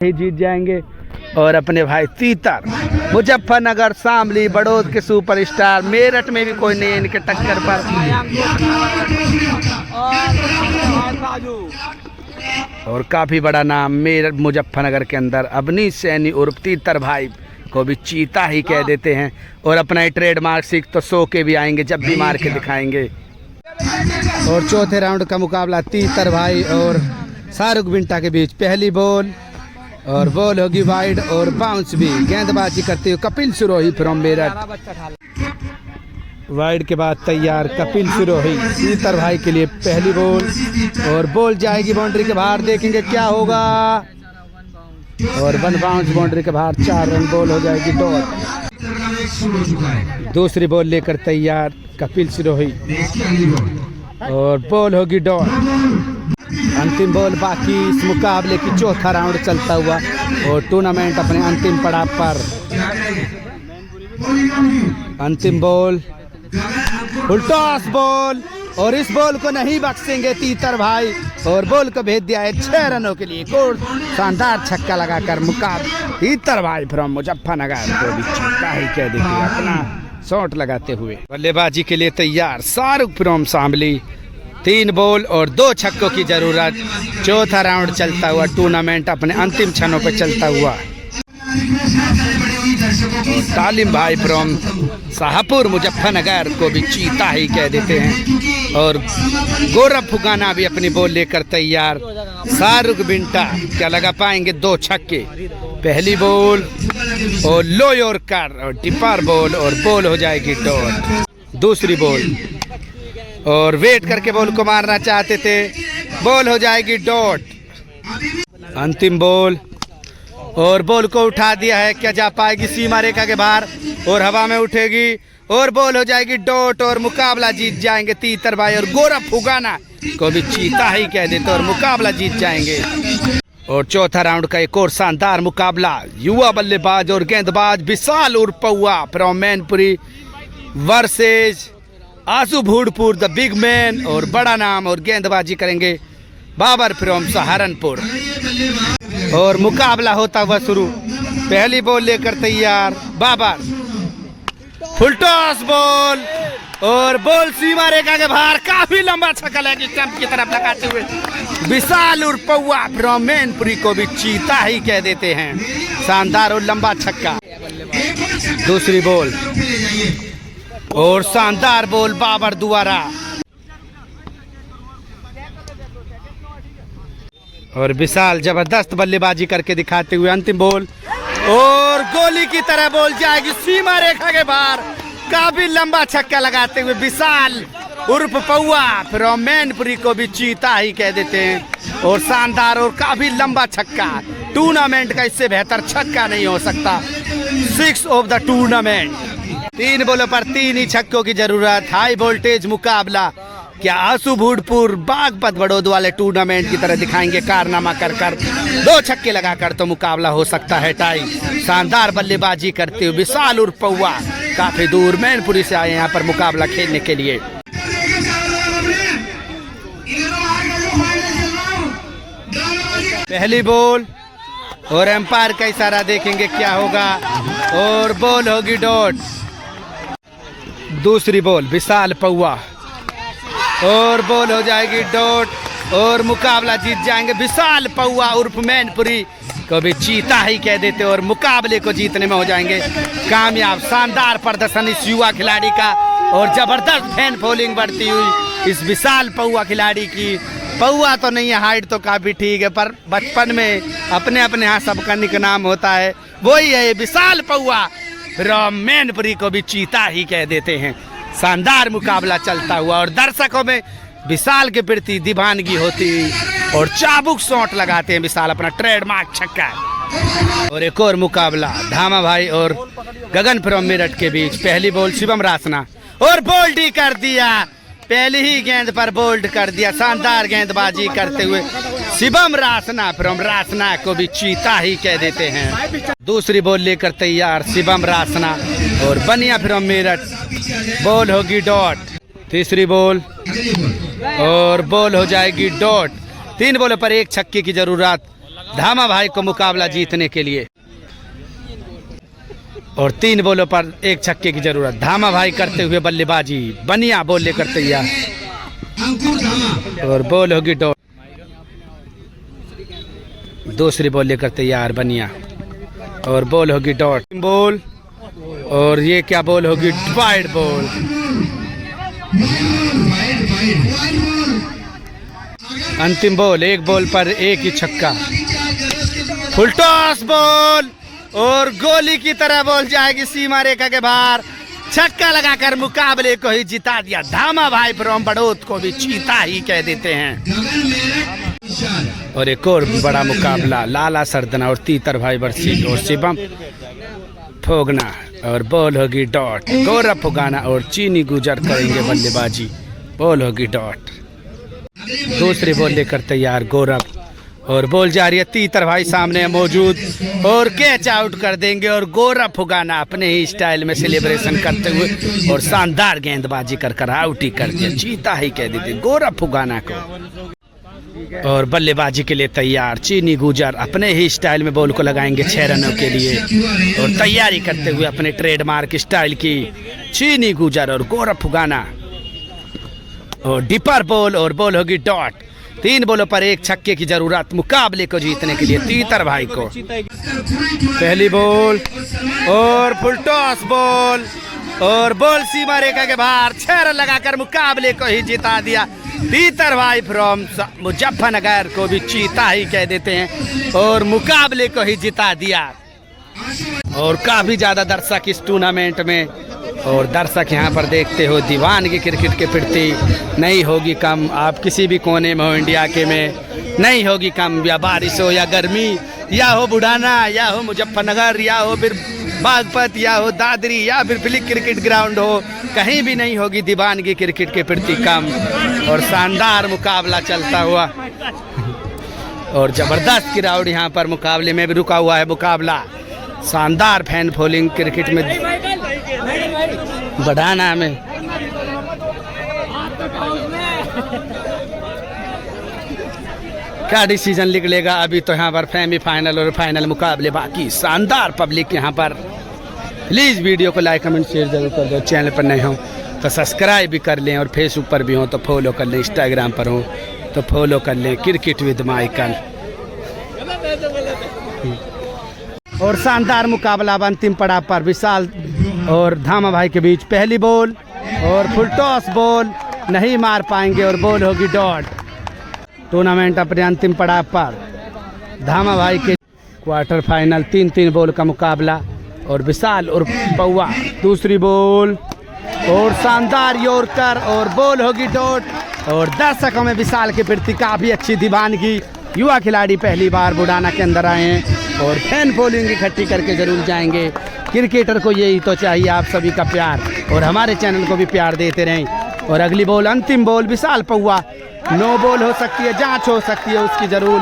ही जीत जाएंगे। और अपने भाई तीतर मुजफ्फरनगर, शामली, बड़ौद के सुपरस्टार, मेरठ में भी कोई नहीं इनके टक्कर पर। और काफी बड़ा नाम मेरठ मुजफ्फरनगर के अंदर अवनीश सैनी उर्फ तीतर भाई को भी चीता ही कह देते हैं। और अपना ही ट्रेडमार्क सीख तो सो के भी आएंगे जब भी मार के दिखाएंगे। और चौथे राउंड का मुकाबला तीतर भाई और शाहरुख बिंटा के बीच। पहली बॉल और बॉल होगी वाइड और बाउंस भी। गेंदबाजी करते हुए कपिल सिरोही फ्रॉम मेरठ। वाइड के बाद तैयार कपिल सिरोही तीतर भाई के लिए पहली बॉल और बॉल जाएगी बाउंड्री के बाहर। देखेंगे क्या होगा और 1 बाउंस बाउंड्री के बाहर। 4 रन बॉल हो जाएगी डॉट। दूसरी बॉल लेकर तैयार कपिल सिरोही और बॉल होगी डॉट। अंतिम बॉल बाकी इस मुकाबले की। चौथा राउंड चलता हुआ और टूर्नामेंट अपने अंतिम पड़ाव पर। अंतिम बॉल फुल टॉस बॉल और इस बॉल को नहीं बख्शेंगे तीतर भाई और बॉल को भेज दिया है 6 रनों के लिए। कोर शानदार छक्का लगाकर मुकाबला तीतर भाई फ्रॉम मुजफ्फरनगर को भी छक्का ही कह देते हैं अपना शॉट लगाते हुए। बल्लेबाजी के लिए तैयार शाहरुख फ्रॉम शामली। 3 बॉल और 2 छक्कों की जरूरत। चौथा राउंड चलता हुआ। टूर्नामेंट अपने अंतिम क्षणों पर चलता हुआ। तालिम भाई फ्रॉम शाहपुर मुजफ्फरनगर को भी चीता ही कह देते हैं। और गौरव फुगाना भी अपनी बॉल लेकर तैयार। शाहरुख बिंटा क्या लगा पाएंगे 2 छक्के। पहली बॉल और लो यॉर्कर और टिपर बॉल और बॉल हो जाएगी डॉट। दूसरी बॉल और वेट करके बॉल को मारना चाहते थे। बॉल हो जाएगी डॉट। अंतिम बॉल और बॉल को उठा दिया है। क्या जा पाएगी सीमा रेखा के बाहर और हवा में उठेगी और बॉल हो जाएगी डॉट। और मुकाबला जीत जाएंगे तीतर भाई और गौरव फुगाना को भी चीता ही कह देते और मुकाबला जीत जाएंगे। और चौथा राउंड का एक और शानदार मुकाबला। युवा बल्लेबाज और गेंदबाज विशाल उर्फ Paua from Mainpuri versus Aasu Bhudpur the big man और बड़ा नाम। और गेंदबाजी करेंगे बाबर फ्रॉम सहारनपुर। और मुकाबला होता हुआ शुरू। पहली बॉल लेकर तैयार बाबर। फुल टॉस बॉल और बॉल सीमा रेखा के बाहर। काफी लंबा छक्का लगी स्टंप की तरफ लगाते हुए विशाल उर्फ पौआ फ्रॉम मैनपुरी को भी चीता ही कह देते हैं। शानदार और लंबा छक्का। दूसरी बॉल और शानदार बॉल बाबर द्वारा। और विशाल जबरदस्त बल्लेबाजी करके दिखाते हुए अंतिम बॉल और गोली की तरह बॉल जाएगी सीमा रेखा के बाहर। काफी लंबा छक्का लगाते हुए विशाल उर्फ पौआ फ्रॉम मैनपुरी को भी चीता ही कह देते हैं। और शानदार और काफी लंबा छक्का। टूर्नामेंट का इससे बेहतर छक्का नहीं हो सकता। 6 ऑफ द टूर्नामेंट। 3 बॉलों पर 3 ही छक्कों की जरूरत। हाई वोल्टेज मुकाबला। क्या आसू भूडपुर बागपत बड़ौद वाले टूर्नामेंट की तरह दिखाएंगे कारनामा कर 2 छक्के लगाकर तो मुकाबला हो सकता है टाई। शानदार बल्लेबाजी करते हुए विशाल उर्फ पौआ काफी दूर मैनपुरी से आए यहाँ पर मुकाबला खेलने के लिए। पहली बॉल और एम्पायर का इशारा देखेंगे क्या होगा और बॉल होगी डॉट। दूसरी बॉल विशाल पौआ और बॉल हो जाएगी डॉट। और मुकाबला जीत जाएंगे विशाल पौआ उर्फ मैनपुरी को भी चीता ही कह देते और मुकाबले को जीतने में हो जाएंगे कामयाब। शानदार प्रदर्शन इस युवा खिलाड़ी का और जबरदस्त फैन फॉलोइंग बढ़ती हुई इस विशाल पौआ खिलाड़ी की। पौआ तो नहीं है, हाइट तो काफी ठीक है, पर बचपन में अपने अपने यहाँ सबका निकनाम होता है। वही है विशाल पौआ फ्रॉम मैनपुरी को भी चीता ही कह देते हैं। शानदार मुकाबला चलता हुआ और दर्शकों में विशाल के प्रति दीवानगी होती और चाबुक शॉट लगाते हैं विशाल अपना ट्रेडमार्क छक्का। और एक और मुकाबला धामा भाई और गगन फ्रॉम मेरठ के बीच। पहली बॉल शिवम रासना और बोल्ड ही कर दिया। पहली ही गेंद पर बोल्ड कर दिया। शानदार गेंदबाजी करते हुए शिवम रासना फ्रॉम रासना को भी चीता ही कह देते हैं। दूसरी बॉल लेकर तैयार शिवम रासना और बनिया फ्रॉम मेरठ। बॉल होगी डॉट। तीसरी बॉल और बॉल हो जाएगी डॉट। 3 बॉलों पर 1 छक्के की जरूरत। धामा भाई को मुकाबला जीतने के लिए। और 3 बॉलों पर 1 छक्के की जरूरत। धामा भाई करते हुए बल्लेबाजी, बनिया बॉल लेकर तैयार और बॉल होगी डॉट। दूसरी बॉल लेकर तैयार बनिया और बॉल होगी डॉट बॉल। और ये क्या बॉल होगी, वाइड बॉल। अंतिम बॉल, 1 बॉल पर 1 ही छक्का। फुल टॉस बॉल और गोली की तरह बॉल जाएगी सीमा रेखा के बाहर। छक्का लगाकर मुकाबले को ही जिता दिया। धामा भाई फ्रॉम बड़ौत को भी चीता ही कह देते हैं। और एक और बड़ा मुकाबला, लाला सरदना और तीतर भाई बरसी और शिवम फोगना और बॉल होगी डॉट। गौरव फुगाना और चीनी गुजर करेंगे बल्लेबाजी, बॉल होगी डॉट। दूसरी बॉल लेकर तैयार गौरव और बॉल जा रही है, तीतर भाई सामने मौजूद और कैच आउट कर देंगे। और गौरव फुगाना अपने ही स्टाइल में सेलिब्रेशन करते हुए और शानदार गेंदबाजी कर आउट ही कर दिया, जीता ही कह देते गौरव फुगाना को। और बल्लेबाजी के लिए तैयार चीनी गुजर अपने ही स्टाइल में बॉल को लगाएंगे 6 रनों के लिए। और तैयारी करते हुए अपने ट्रेडमार्क स्टाइल की चीनी गुजर और गौरव फुगाना और डिपर बॉल और बॉल होगी डॉट। 3 बॉलों पर 1 छक्के की जरूरत मुकाबले को जीतने के लिए तीतर भाई को। पहली बॉल और फुल टॉस बॉल और बॉल सीमा रेखा के बाहर। 6 रन लगाकर मुकाबले को ही जिता दिया। तीतर भाई फ्रॉम मुजफ्फरनगर को भी चीता ही कह देते हैं और मुकाबले को ही जिता दिया। और काफी ज्यादा दर्शक इस टूर्नामेंट में और दर्शक यहाँ पर देखते हो दीवानगी क्रिकेट के प्रति नहीं होगी कम। आप किसी भी कोने में हो इंडिया के में नहीं होगी कम, या बारिश हो या गर्मी या हो बुढ़ाना या हो मुजफ्फरनगर या हो फिर बागपत या हो दादरी या फिर फिलिक क्रिकेट ग्राउंड हो, कहीं भी नहीं होगी दीवानगी क्रिकेट के प्रति कम। और शानदार मुकाबला चलता हुआ और जबरदस्त क्राउड यहाँ पर मुकाबले में भी रुका हुआ है। मुकाबला शानदार फैन फॉलोइंग क्रिकेट में बढ़ाना में। क्या डिसीजन निकलेगा अभी तो यहाँ पर सेमीफाइनल और फाइनल मुकाबले बाकी। शानदार पब्लिक यहाँ पर। प्लीज़ वीडियो को लाइक कमेंट शेयर जरूर कर दो। चैनल पर नए हो तो सब्सक्राइब भी कर लें और फेसबुक पर भी हो तो फॉलो कर लें, इंस्टाग्राम पर हो तो फॉलो कर लें क्रिकेट विद माइकल। और शानदार मुकाबला अंतिम पड़ाव पर विशाल और धामा भाई के बीच। पहली बॉल और फुल टॉस बॉल नहीं मार पाएंगे और बॉल होगी डॉट। टूर्नामेंट अपने अंतिम पड़ाव पर धामा भाई के क्वार्टर फाइनल 3-3 बॉल का मुकाबला और विशाल और पौवा। दूसरी बॉल और शानदार यॉर्कर और बॉल होगी डॉट। और दर्शकों में विशाल के प्रति काफी अच्छी दीवानगी। युवा खिलाड़ी पहली बार बुढ़ाना के अंदर आए हैं और फैन फॉलोइंग इकट्ठी करके जरूर जाएंगे। क्रिकेटर को यही तो चाहिए, आप सभी का प्यार और हमारे चैनल को भी प्यार देते रहें। और अगली बॉल अंतिम बॉल विशाल पौवा। नो बॉल हो सकती है, जांच हो सकती है उसकी जरूर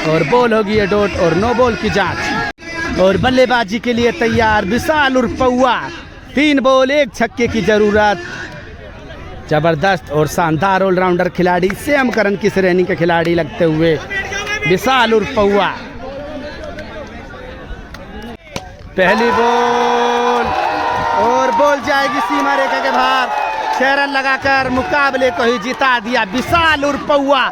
और बॉल होगी ये डॉट और नो बॉल की जांच। और बल्लेबाजी के लिए तैयार विशाल और पौवा। 3 बॉल 1 छक्के की जरूरत। जबरदस्त और शानदार ऑलराउंडर खिलाड़ी, सेम करन की श्रेणी के खिलाड़ी लगते हुए विशाल और पौवा। पहली बॉल और बॉल जाएगी सीमा रेखा के बाहर। 6 रन लगाकर मुकाबले को ही जिता दिया विशाल और पौवा।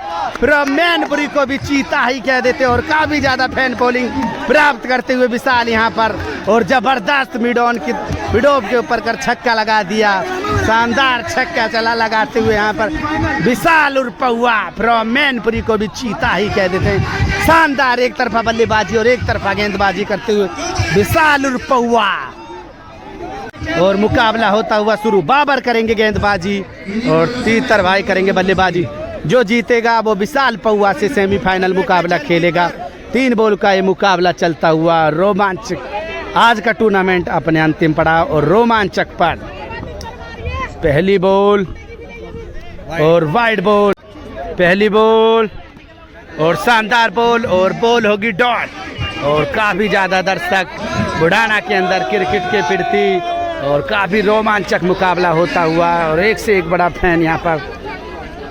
मैनपुरी को भी चीता ही कह देते और काफी ज्यादा फैन फॉलोइंग प्राप्त करते हुए विशाल यहाँ पर। और जबरदस्त मिडॉन की मिडोव के ऊपर कर छक्का लगा दिया। शानदार छक्का चला लगाते हुए यहाँ पर विशाल और पौवा फ्रॉम मैनपुरी को भी चीता ही कह देते हैं। शानदार एक तरफा बल्लेबाजी और एक तरफा गेंदबाजी करते हुए विशाल और पौवा। और मुकाबला होता हुआ शुरू। बाबर करेंगे गेंदबाजी और तीतर भाई करेंगे बल्लेबाजी। जो जीतेगा वो विशाल पौवा से सेमीफाइनल मुकाबला खेलेगा। 3 बॉल का ये मुकाबला चलता हुआ रोमांचक। आज का टूर्नामेंट अपने अंतिम पड़ाव और रोमांचक पर। पहली बॉल और वाइड बॉल। पहली बॉल और शानदार बॉल और बॉल होगी डॉट। और काफ़ी ज़्यादा दर्शक बुढ़ाना के अंदर क्रिकेट के प्रति और काफ़ी रोमांचक मुकाबला होता हुआ और एक से एक बड़ा फैन यहाँ पर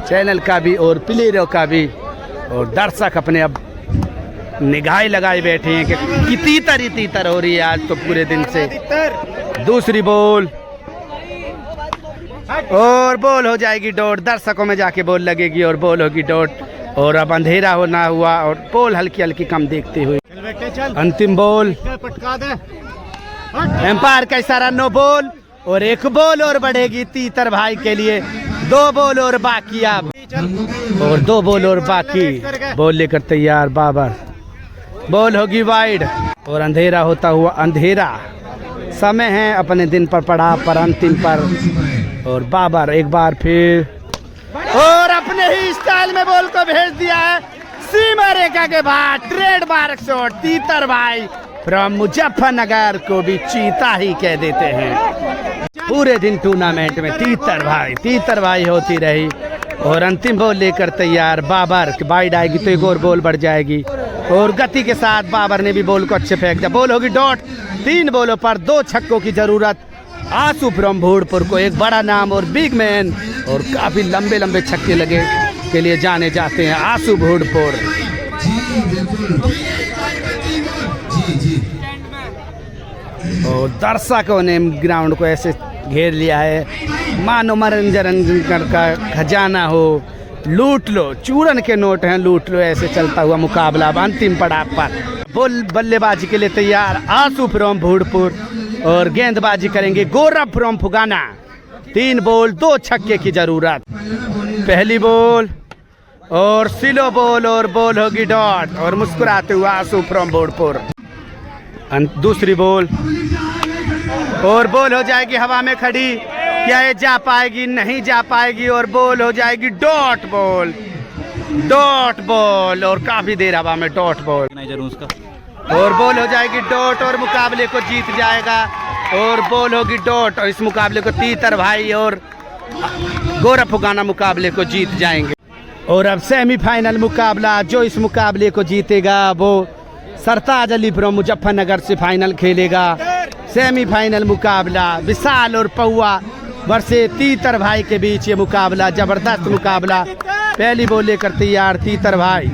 चैनल का भी और प्लेयरों का भी। और दर्शक अपने अब निगाहें लगाए बैठे हैं कि तीतर ही तीतर हो रही है आज तो पूरे दिन से। दूसरी बॉल और बॉल हो जाएगी डॉट, दर्शकों में जाके बॉल लगेगी और बॉल होगी डॉट। और अब अंधेरा होना हुआ और बॉल हल्की हल्की कम देखते हुए अंतिम बॉल। एम्पायर का इशारा, नो बॉल और एक बॉल और बढ़ेगी तीतर भाई के लिए। 2 बॉल और बाकी अब, और 2 बॉल और बाकी। बॉल लेकर तैयार बाबर, बॉल होगी वाइड और अंधेरा होता हुआ अंधेरा समय है अपने दिन पर पड़ा पर अंतिम पर। और बाबर एक बार फिर और अपने ही स्टाइल में बॉल को भेज दिया है सीमा रेखा के बाहर। ट्रेडमार्क शॉट, तीतर भाई फ्रॉम मुजफ्फरनगर को भी चीता ही कह देते हैं। पूरे दिन टूर्नामेंट में तीतर भाई होती रही। और अंतिम बॉल लेकर तैयार बाबर, वाइड आएगी तो एक और बॉल बढ़ जाएगी। और गति के साथ बाबर ने भी बॉल को अच्छे फेंक दिया। बॉल होगी डॉट। 3 बॉलों पर 2 छक्कों की जरूरत। आंसू फ्रॉम भूड़पुर को एक बड़ा नाम और बिग मैन और काफी लंबे लंबे छक्के लगे के लिए जाने जाते हैं आंसू भूड़पुर। और दर्शकों ने ग्राउंड को ऐसे घेर लिया है मानो मनोरंजन का खजाना हो। लूट लो, चूरन के नोट हैं, लूट लो, ऐसे चलता हुआ मुकाबला अब अंतिम पड़ाव पर। बॉल बल्लेबाजी के लिए तैयार आंसू फ्रॉम भूड़पुर और गेंदबाजी करेंगे गौरव फ्रॉम फुगाना। 3 बॉल 2 छक्के की जरूरत। पहली बॉल और स्लो बॉल और बॉल होगी डॉट और मुस्कुराते हुआ आंसू फ्रॉम भूड़पुर। दूसरी बॉल और बॉल हो जाएगी हवा में खड़ी। क्या ये जा पाएगी? नहीं जा पाएगी और बॉल हो जाएगी डॉट बॉल और काफी देर हवा में डॉट बॉल और बॉल हो जाएगी डॉट और मुकाबले को जीत जाएगा। और बॉल होगी डॉट और इस मुकाबले को तीतर भाई और गौरव फुगाना मुकाबले को जीत जाएंगे। और अब सेमीफाइनल मुकाबला, जो इस मुकाबले को जीतेगा वो सरताज अली फ्रॉम मुजफ्फरनगर से फाइनल खेलेगा। सेमीफाइनल मुकाबला विशाल और पौआ वर्सेस तीतर भाई के बीच ये मुकाबला, जबरदस्त मुकाबला। पहली बॉल लेकर तैयार तीतर भाई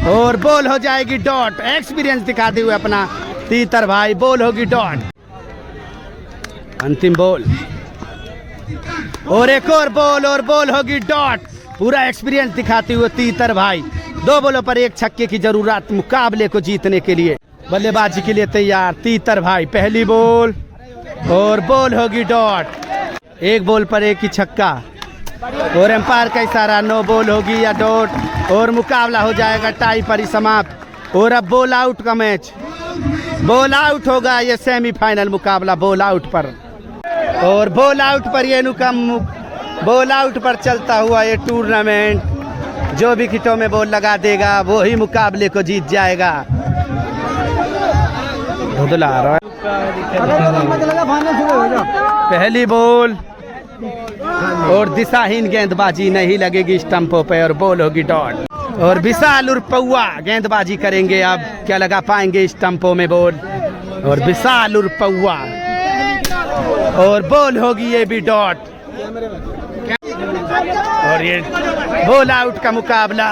और बॉल हो जाएगी डॉट। एक्सपीरियंस दिखाते हुए अपना तीतर भाई, बॉल होगी डॉट। अंतिम बॉल और एक और बॉल होगी डॉट। पूरा एक्सपीरियंस दिखाते हुए तीतर भाई। 2 बॉलों पर 1 छक्के की जरूरत मुकाबले को जीतने के लिए। बल्लेबाजी के लिए तैयार तीतर भाई। पहली बॉल और बॉल होगी डॉट। 1 बॉल पर 1 ही छक्का और एम्पायर का इशारा, नो बॉल होगी या डॉट और मुकाबला हो जाएगा टाई पर ही समाप्त। और अब बॉल आउट का मैच, बॉल आउट होगा ये सेमीफाइनल मुकाबला बॉल आउट पर। और बॉल आउट पर ये बॉल आउट पर चलता हुआ ये टूर्नामेंट। जो भी विकेटों में बॉल लगा देगा वो ही मुकाबले को जीत जाएगा। पहली बॉल और दिशाहीन गेंदबाजी नहीं लगेगी स्टंपों पे और बॉल होगी डॉट। और विशाल और पौआ गेंदबाजी करेंगे। अब क्या लगा पाएंगे स्टंपों में बॉल और विशाल और पौआ और बॉल होगी ये भी डॉट। और ये बॉल आउट का मुकाबला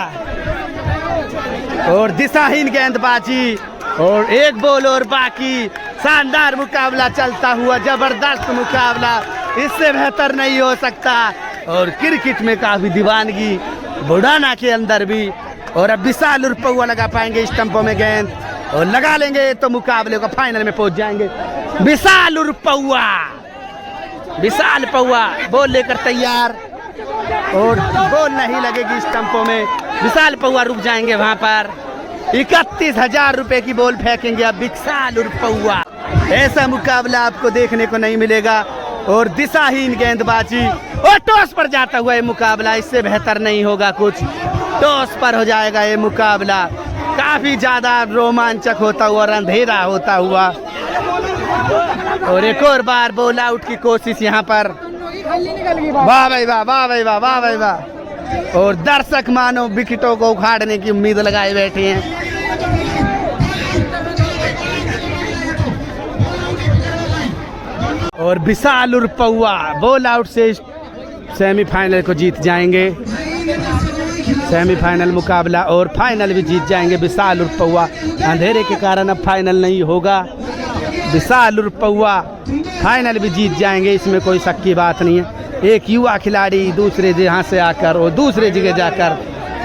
और दिशाहीन गेंदबाजी और 1 बॉल और बाकी। शानदार मुकाबला चलता हुआ, जबरदस्त मुकाबला, इससे बेहतर नहीं हो सकता। और क्रिकेट में काफी दीवानगी बुढ़ाना के अंदर भी। और अब विशाल और पौआ लगा पाएंगे स्टंपों में गेंद और लगा लेंगे तो मुकाबले को फाइनल में पहुंच जाएंगे। विशाल और पौआ बॉल लेकर तैयार और बॉल नहीं लगेगी स्टंपों में। विशाल पौआ रुक जाएंगे वहां पर। 31,000 रुपए की बॉल फेंकेंगे अब विशाल और पौआ। ऐसा मुकाबला आपको देखने को नहीं मिलेगा। और दिशाहीन गेंदबाजी और टॉस पर जाता हुआ ये मुकाबला, इससे बेहतर नहीं होगा कुछ। टॉस पर हो जाएगा ये मुकाबला। काफी ज्यादा रोमांचक होता हुआ और अंधेरा होता हुआ। और एक और बार बॉल आउट की कोशिश यहाँ पर। वाह भाई वाह, वाह भाई वाह, वाह भाई वाह। और दर्शक मानो विकेटों को उखाड़ने की उम्मीद लगाए बैठे हैं। और विशाल और पौआ बॉल आउट से सेमीफाइनल को जीत जाएंगे। सेमीफाइनल मुकाबला और फाइनल भी जीत जाएंगे विशाल उर्फ पौआ। अंधेरे के कारण अब फाइनल नहीं होगा। विशाल उर्फ पौआ फाइनल भी जीत जाएंगे, इसमें कोई शक की बात नहीं है। एक युवा खिलाड़ी दूसरे जगह से आकर और दूसरे जगह जाकर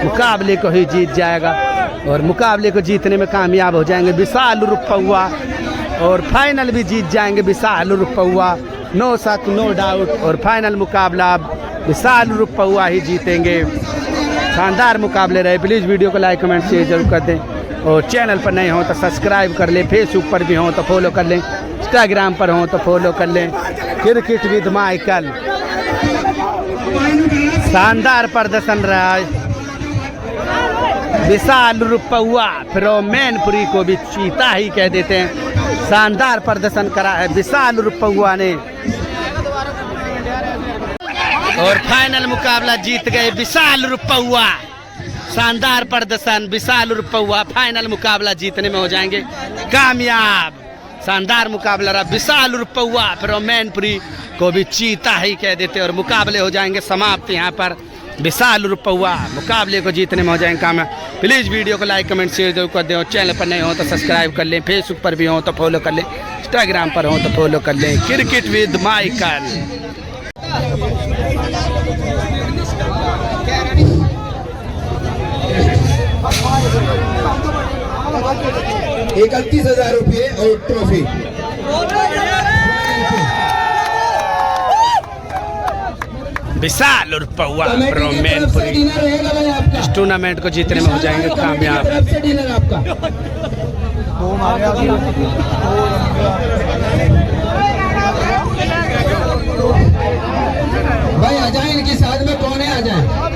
मुकाबले को ही जीत जाएगा और मुकाबले को जीतने में कामयाब हो जाएंगे विशाल उर्फ पौआ और फाइनल भी जीत जाएंगे विशाल उर्फ पौआ। नो शक नो डाउट। और फाइनल मुकाबला अब विशाल उर्फ पौआ ही जीतेंगे। शानदार मुकाबले रहे। प्लीज़ वीडियो को लाइक कमेंट शेयर जरूर कर दें और चैनल पर नए हों तो सब्सक्राइब कर लें, फेसबुक पर भी हों तो फॉलो कर लें, इंस्टाग्राम पर हों तो फॉलो कर लें। क्रिकेट विद माइकल शानदार प्रदर्शन रहा है। विशाल उर्फ पौआ फ्रॉम मैनपुरी को भी चीता ही कह देते हैं। शानदार प्रदर्शन करा है विशाल उर्फ पौआ ने और फाइनल मुकाबला जीत गए विशाल उर्फ पौआ। शानदार प्रदर्शन विशाल उर्फ पौआ फाइनल मुकाबला जीतने में हो जाएंगे कामयाब। शानदार मुकाबला रहा। विशाल उर्फ पौआ फ्रॉम मैनपुरी को भी चीता ही कह देते और मुकाबले हो जाएंगे समाप्त। यहाँ पर विशाल उर्फ पौआ मुकाबले को जीतने में हो जाएंगे कामयाब। प्लीज़ वीडियो को लाइक कमेंट शेयर जरूर कर दें और चैनल पर नए हो तो सब्सक्राइब कर लें, फेसबुक पर भी हो तो फॉलो कर लें, इंस्टाग्राम पर हो तो फॉलो कर लें। Cricket with Michael. ₹31,000 और ट्रॉफी। विशाल उर्फ पौआ फ्रॉम मैनपुरी इस टूर्नामेंट को जीतने में हो जाएंगे कामयाब। डिनर आपका भाई आ जाए, इनके साथ में कौन है, आ जाए।